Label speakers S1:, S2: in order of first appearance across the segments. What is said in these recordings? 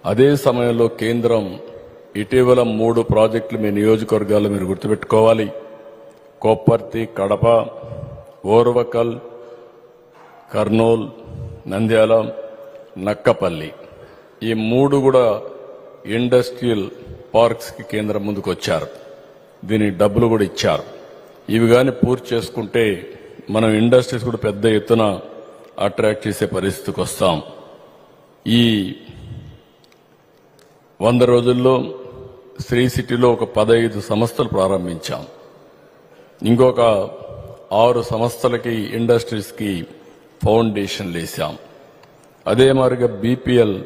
S1: అదే సమయంలో కేంద్రం ఇటీవల 3 ప్రాజెక్టులు మీ నియోజకవర్గాల్లో మీరు గుర్తుపెట్టుకోవాలి. కొప్పర్తి, కడప, ఓర్వకల్, కర్నూల్, నంద్యాల, నక్కపల్లి ఈ 3 కూడా ఇండస్ట్రియల్ పార్క్స్ కి కేంద్రం ముందుకు వచ్చారు. దీనికి డబ్బులు కూడా ఇచ్చారు. ఇవి కానీ పూర్తి చేసుకుంటే మనం ఇండస్ట్రీస్ కూడా పెద్ద ఎత్తున అట్రాక్ట్ చేసే పరిస్థితికి వస్తాం. ఈ 100 రోజుల్లో శ్రీ సిటీలో ఒక 15 సంస్థలు ప్రారంభించాం. ఇంకొక 6 సంస్థలకి ఇండస్ట్రీస్ కి ఫౌండేషన్లు వేశాం. అదే మాదిరిగా బీపీఎల్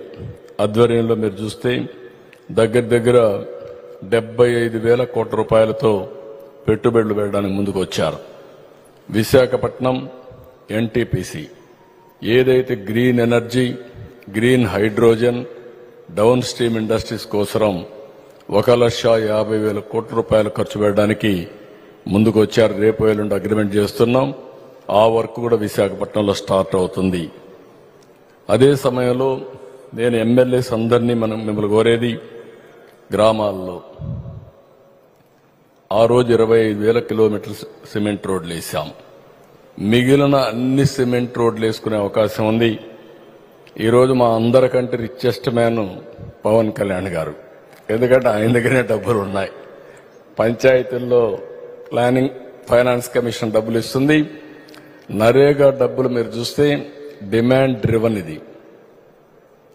S1: ఆధ్వర్యంలో మీరు చూస్తే దగ్గర 75,000 కోట్ల రూపాయలతో పెట్టుబడులు పెట్టడానికి ముందుకు వచ్చారు. విశాఖపట్నం ఎన్టీపీసీ ఏదైతే green energy, green hydrogen, down stream industries కోసం 1,50,000 కోట్ల రూపాయలు ఖర్చు పెట్టడానికి ముందుకు వచ్చారు. రేపు ఎల్లుండి అగ్రిమెంట్ చేస్తున్నాం. ఆ వర్క్ కూడా విశాఖపట్నంలో స్టార్ట్ అవుతుంది. అదే సమయంలో నేను ఎమ్మెల్యేస్ అందరినీ మిమ్మల్ని కోరేది గ్రామాల్లో ఆ రోజు 25,000 కిలోమీటర్ల సిమెంట్ రోడ్లు వేశాం. మిగిలిన అన్ని సిమెంట్ రోడ్లు వేసుకునే అవకాశం ఉంది. ఈరోజు మా అందరికంటే రిచెస్ట్ మ్యాన్ పవన్ కళ్యాణ్ గారు. ఎందుకంటే ఆయన దగ్గరే డబ్బులు ఉన్నాయి. పంచాయతీల్లో ప్లానింగ్ ఫైనాన్స్ కమిషన్ డబ్బులు ఇస్తుంది. నరేగా డబ్బులు మీరు చూస్తే డిమాండ్ డ్రివన్. ఇది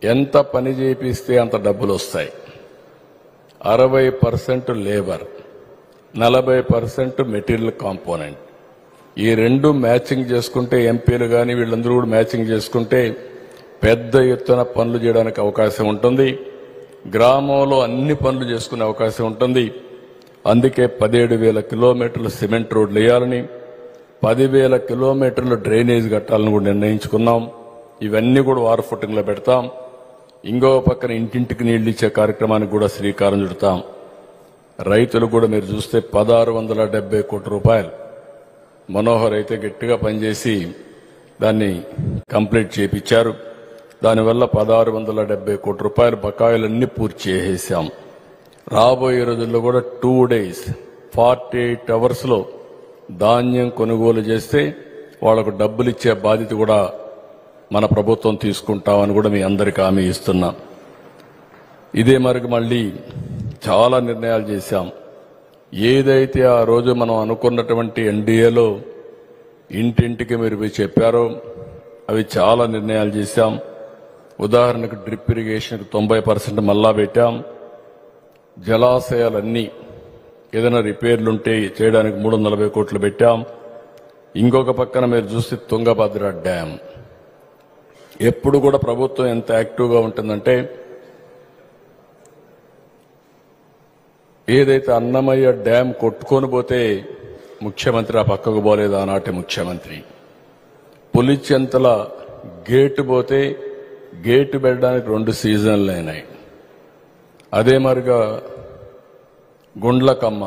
S1: ఎంత పని చేపిస్తే అంత డబ్బులు వస్తాయి. 60% లేబర్, 40% మెటీరియల్ కాంపోనెంట్. ఈ 2 మ్యాచింగ్ చేసుకుంటే ఎంపీలు కానీ వీళ్ళందరూ కూడా మ్యాచింగ్ చేసుకుంటే పెద్ద ఎత్తున పనులు చేయడానికి అవకాశం ఉంటుంది. గ్రామంలో అన్ని పనులు చేసుకునే అవకాశం ఉంటుంది. అందుకే 17,000 కిలోమీటర్లు సిమెంట్ రోడ్లు వేయాలని, 10,000 కిలోమీటర్లు డ్రైనేజ్ కట్టాలని కూడా నిర్ణయించుకున్నాం. ఇవన్నీ కూడా వార్ ఫుటింగ్ లో పెడతాం. ఇంకో పక్కన ఇంటింటికి నీళ్లు ఇచ్చే కార్యక్రమానికి కూడా శ్రీకారం చుడతాం. రైతులు కూడా మీరు చూస్తే 1,670 కోట్ల రూపాయలు మనోహర్ అయితే గట్టిగా పనిచేసి దాన్ని కంప్లీట్ చేయించారు. దానివల్ల 1,670 కోట్ల రూపాయలు బకాయిలన్నీ పూర్తి చేసేసాం. రాబోయే రోజుల్లో కూడా 2 days 48 hours లో ధాన్యం కొనుగోలు చేస్తే వాళ్లకు డబ్బులు ఇచ్చే బాధ్యత కూడా మన ప్రభుత్వం తీసుకుంటామని కూడా మీ అందరికీ హామీ ఇస్తున్నాం. ఇదే మరికి మళ్ళీ చాలా నిర్ణయాలు చేశాం. ఏదైతే ఆ రోజు మనం అనుకున్నటువంటి ఎన్డీఏలో ఇంటింటికి మీరు చెప్పారో అవి చాలా నిర్ణయాలు చేశాం. ఉదాహరణకు డ్రిప్ ఇరిగేషన్కి 90% మళ్ళా పెట్టాం. జలాశయాలన్నీ ఏదైనా రిపేర్లుంటే చేయడానికి 340 కోట్లు పెట్టాం. ఇంకొక పక్కన మీరు చూస్తే తుంగభద్ర డ్యాం ఎప్పుడు కూడా ప్రభుత్వం ఎంత యాక్టివ్గా ఉంటుందంటే ఏదైతే అన్నమయ్య డ్యాం కొట్టుకొని పోతే ముఖ్యమంత్రి ఆ పక్కకు పోలేదు ఆనాటి ముఖ్యమంత్రి. పులిచెంతల గేటు పోతే గేటు పెట్టడానికి 2 సీజన్లు అయినాయి. అదే మరిగా గుండ్లకమ్మ